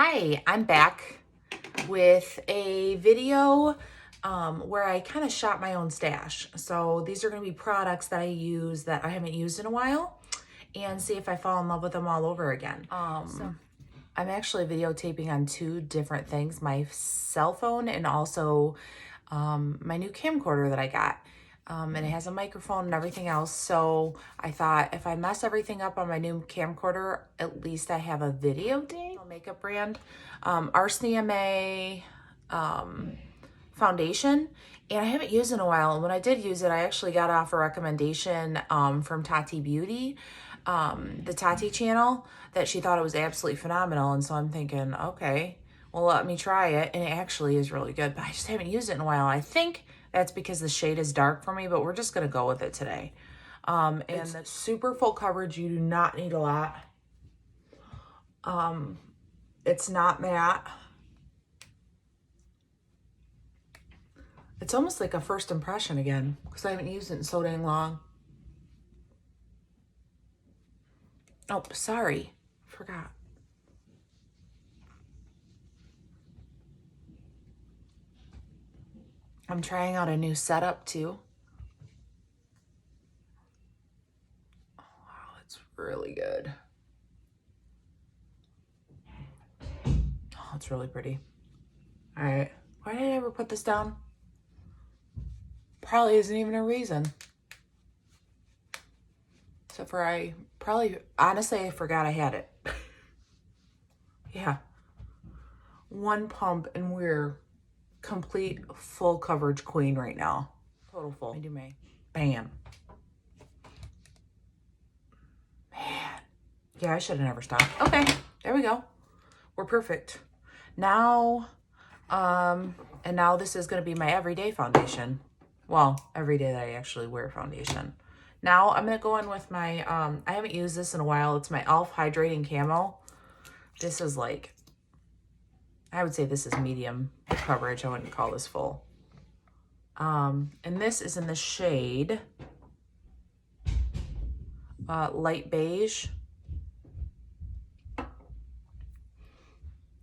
Hi, I'm back with a video where I kind of shop my own stash. So these are going to be products that I use that I haven't used in a while and see if I fall in love with them all over again. I'm actually videotaping on two different things, my cell phone and also my new camcorder that I got. And it has a microphone and everything else. So I thought if I mess everything up on my new camcorder, at least I have a video day. Makeup brand, RCMA foundation. And I haven't used it in a while. And when I did use it, I actually got off a recommendation from Tati Beauty, the Tati channel, that she thought it was absolutely phenomenal. And so I'm thinking, okay, well, let me try it. And it actually is really good, but I just haven't used it in a while. I think that's because the shade is dark for me, but we're just going to go with it today. And it's super full coverage. You do not need a lot. It's not matte. It's almost like a first impression again because I haven't used it in so dang long. Oh, sorry. Forgot. I'm trying out a new setup too. Oh, wow, it's really good. Oh, it's really pretty. All right. Why did I ever put this down? Probably isn't even a reason. Except for honestly, I forgot I had it. Yeah. One pump and we're complete full coverage queen right now. Total full. I do May. Bam. Man. Yeah, I should have never stopped. Okay, there we go. We're perfect. Now, and now this is going to be my everyday foundation. Well, every day that I actually wear foundation. Now I'm going to go in with my, I haven't used this in a while. It's my e.l.f. Hydrating Camo. This is like, I would say this is medium coverage. I wouldn't call this full. And this is in the shade light beige.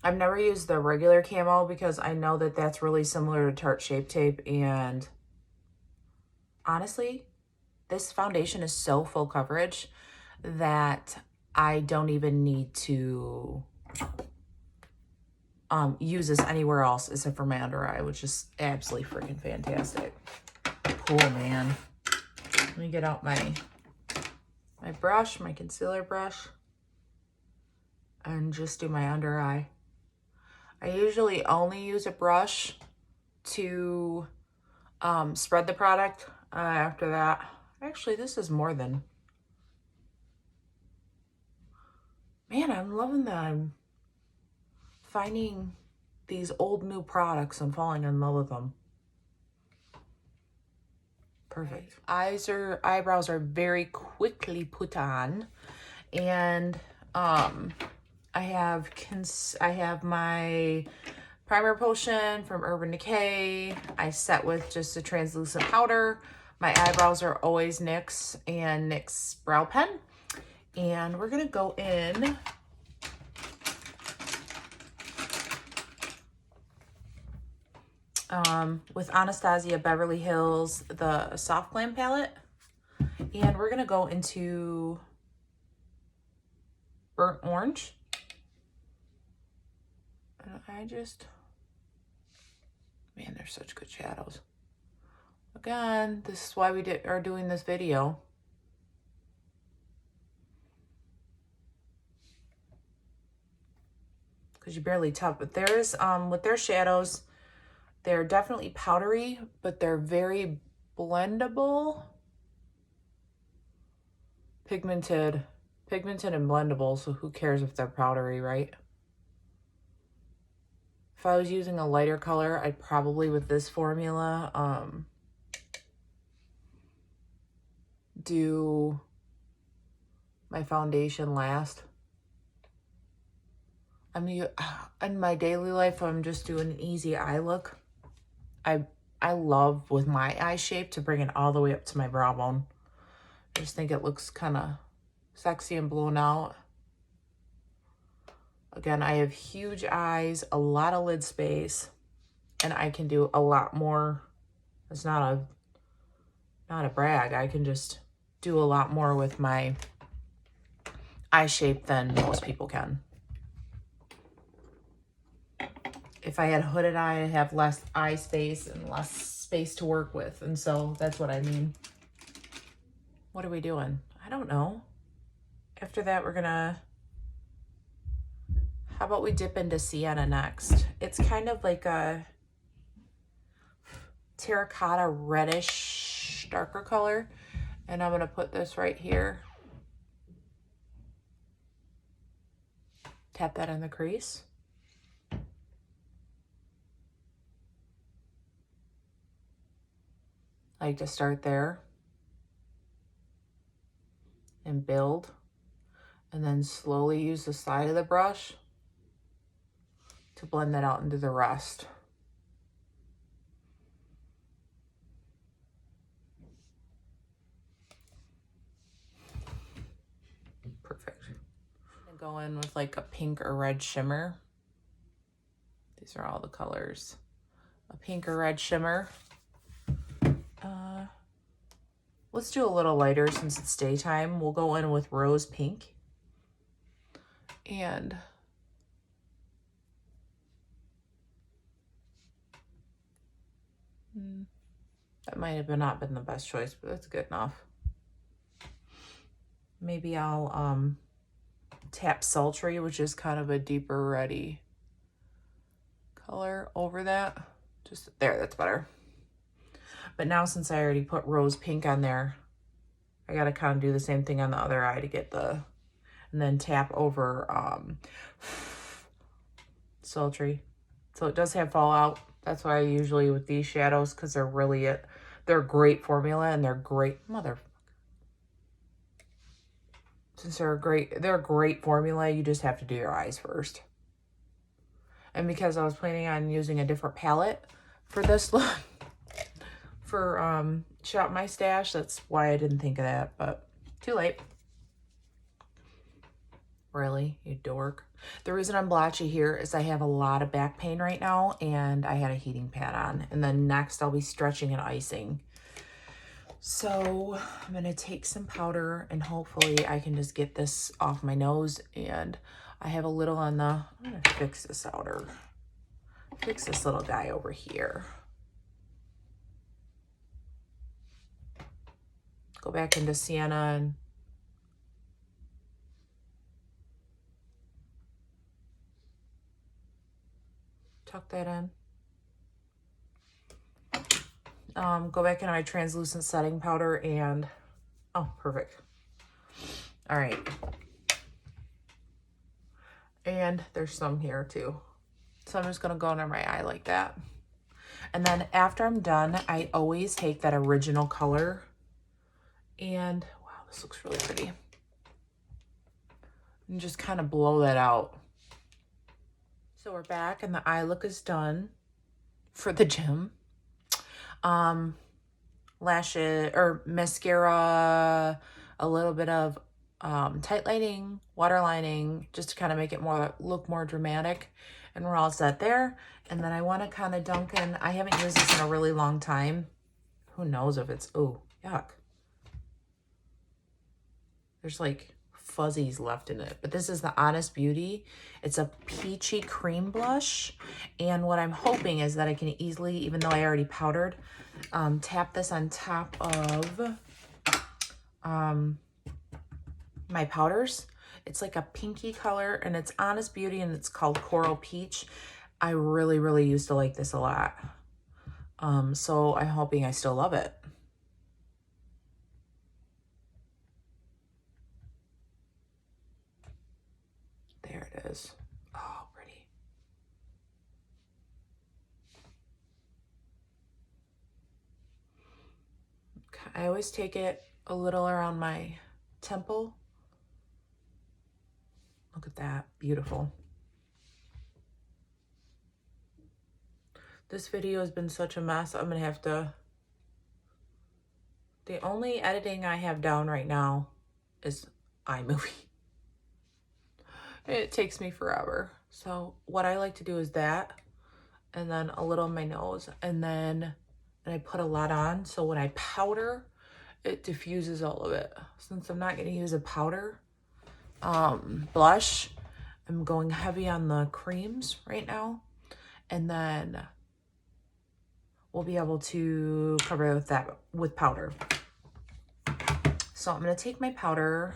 I've never used the regular camo because I know that that's really similar to Tarte Shape Tape, and honestly, this foundation is so full coverage that I don't even need to use this anywhere else except for my under eye, which is absolutely freaking fantastic. Cool, man. Let me get out my brush, my concealer brush, and just do my under eye. I usually only use a brush to spread the product. After that, actually, this is more than... Man, I'm loving that I'm finding these old new products and falling in love with them. Perfect. Eyebrows are very quickly put on, and I have my primer potion from Urban Decay. I set with just a translucent powder. My eyebrows are always NYX and NYX brow pen, and we're gonna go in with Anastasia Beverly Hills, the Soft Glam palette. And we're going to go into Burnt Orange. Man, they're such good shadows. Again, this is why we are doing this video. Because you barely tell, but there's, with their shadows, they're definitely powdery, but they're very blendable. Pigmented and blendable, so who cares if they're powdery, right? If I was using a lighter color, I'd probably, with this formula, do my foundation last. I mean, in my daily life, I'm just doing an easy eye look. I love, with my eye shape, to bring it all the way up to my brow bone. I just think it looks kind of sexy and blown out. Again, I have huge eyes, a lot of lid space, and I can do a lot more. It's not a brag. I can just do a lot more with my eye shape than most people can. If I had a hooded eye, I'd have less eye space and less space to work with. And so that's what I mean. What are we doing? I don't know. After that, we're gonna, how about we dip into sienna next? It's kind of like a terracotta reddish, darker color. And I'm gonna put this right here. Tap that in the crease. I like to start there and build, and then slowly use the side of the brush to blend that out into the rest. Perfect. I'm gonna go in with like a pink or red shimmer. These are all the colors. A pink or red shimmer. Let's do a little lighter since it's daytime. We'll go in with rose pink. And that might have not been the best choice, but that's good enough. Maybe I'll tap sultry, which is kind of a deeper reddy color over that. Just there, that's better. But now since I already put rose pink on there, I gotta kind of do the same thing on the other eye to get the, and then tap over sultry. So it does have fallout. That's why I usually with these shadows, because they're really they're a great formula and they're great since they're a great formula, you just have to do your eyes first. And because I was planning on using a different palette for this look, for Shop My Stash, that's why I didn't think of that, but too late. Really, you dork. The reason I'm blotchy here is I have a lot of back pain right now, and I had a heating pad on. And then next I'll be stretching and icing. So I'm gonna take some powder and hopefully I can just get this off my nose. And I have a little on the, I'm gonna fix this outer, fix this little guy over here. Go back into sienna and tuck that in. Go back into my translucent setting powder and, oh, perfect. All right. And there's some here too. So I'm just gonna go under my eye like that. And then after I'm done, I always take that original color and, wow, this looks really pretty. And just kind of blow that out. So we're back and the eye look is done for the gym. Lashes or mascara, a little bit of tight lining, water lining, just to kind of make it look more dramatic. And we're all set there. And then I want to kind of dunk in. I haven't used this in a really long time. Who knows if it's, oh, yuck. There's like fuzzies left in it, but this is the Honest Beauty. It's a peachy cream blush. And what I'm hoping is that I can easily, even though I already powdered, tap this on top of my powders. It's like a pinky color and it's Honest Beauty and it's called Coral Peach. I really, really used to like this a lot. So I'm hoping I still love it. There it is. Oh, pretty. Okay, I always take it a little around my temple. Look at that, beautiful. This video has been such a mess. I'm gonna have to, the only editing I have down right now is iMovie. It takes me forever. So what I like to do is that, and then a little on my nose, and I put a lot on. So when I powder, it diffuses all of it. Since I'm not going to use a powder blush, I'm going heavy on the creams right now. And then we'll be able to cover with that with powder. So I'm going to take my powder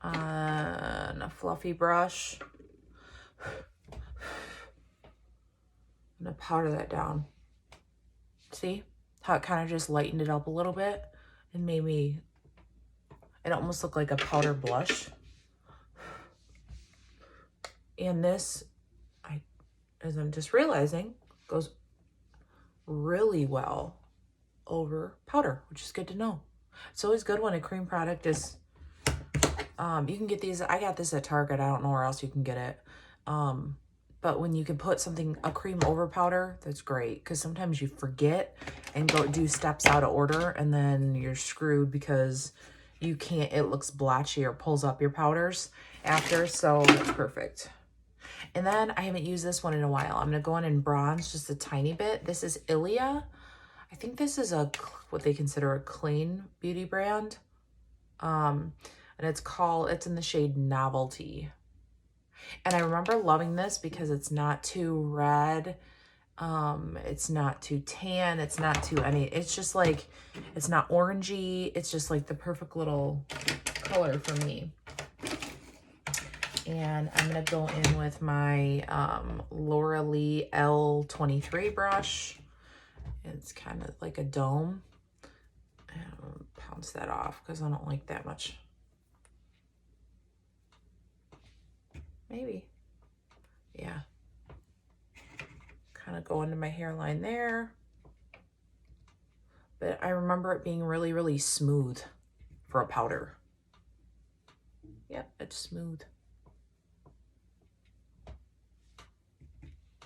on a fluffy brush. I'm going to powder that down. See how it kind of just lightened it up a little bit and made me, it almost looked like a powder blush. And this, as I'm just realizing, goes really well over powder, which is good to know. It's always good when a cream product is, you can get these, I got this at Target, I don't know where else you can get it. But when you can put a cream over powder, that's great. Because sometimes you forget and go do steps out of order, and then you're screwed because you can't, it looks blotchy or pulls up your powders after. So that's perfect. And then I haven't used this one in a while. I'm going to go in and bronze just a tiny bit. This is Ilia. I think this is what they consider a clean beauty brand. And it's in the shade Novelty. And I remember loving this because it's not too red. It's not too tan. It's not too it's just like, it's not orangey. It's just like the perfect little color for me. And I'm going to go in with my Laura Lee L23 brush. It's kind of like a dome. And pounce that off because I don't like that much. Maybe. Yeah. Kind of go into my hairline there. But I remember it being really, really smooth for a powder. Yep, it's smooth.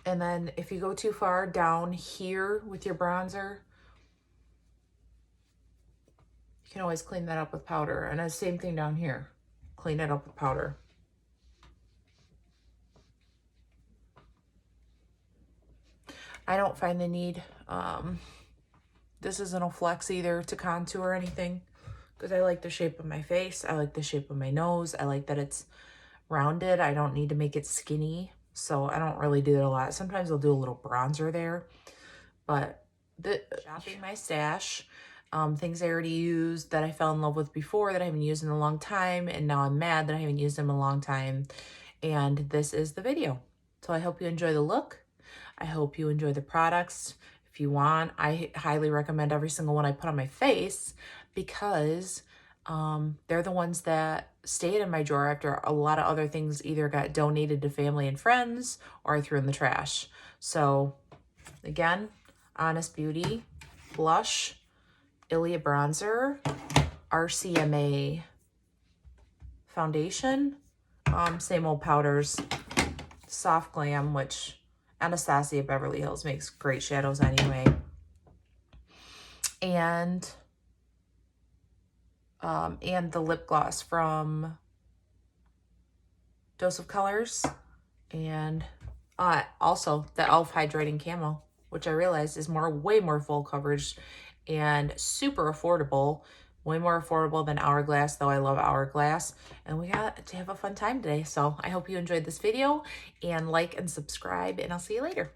And then if you go too far down here with your bronzer, you can always clean that up with powder. And the same thing down here. Clean it up with powder. I don't find the need, this isn't a flex either to contour or anything, because I like the shape of my face. I like the shape of my nose. I like that it's rounded. I don't need to make it skinny. So I don't really do that a lot. Sometimes I'll do a little bronzer there, but shopping my stash, things I already used that I fell in love with before that I haven't used in a long time. And now I'm mad that I haven't used them in a long time. And this is the video. So I hope you enjoy the look. I hope you enjoy the products. If you want, I highly recommend every single one I put on my face because they're the ones that stayed in my drawer after a lot of other things either got donated to family and friends or I threw in the trash. So again, Honest Beauty blush, Ilia bronzer, RCMA foundation, same old powders, Soft Glam, which Anastasia Beverly Hills makes great shadows anyway. And the lip gloss from Dose of Colors. And also the e.l.f. Hydrating Camo, which I realized is way more full coverage and super affordable. Way more affordable than Hourglass, though I love Hourglass. And we got to have a fun time today. So I hope you enjoyed this video and like and subscribe, and I'll see you later.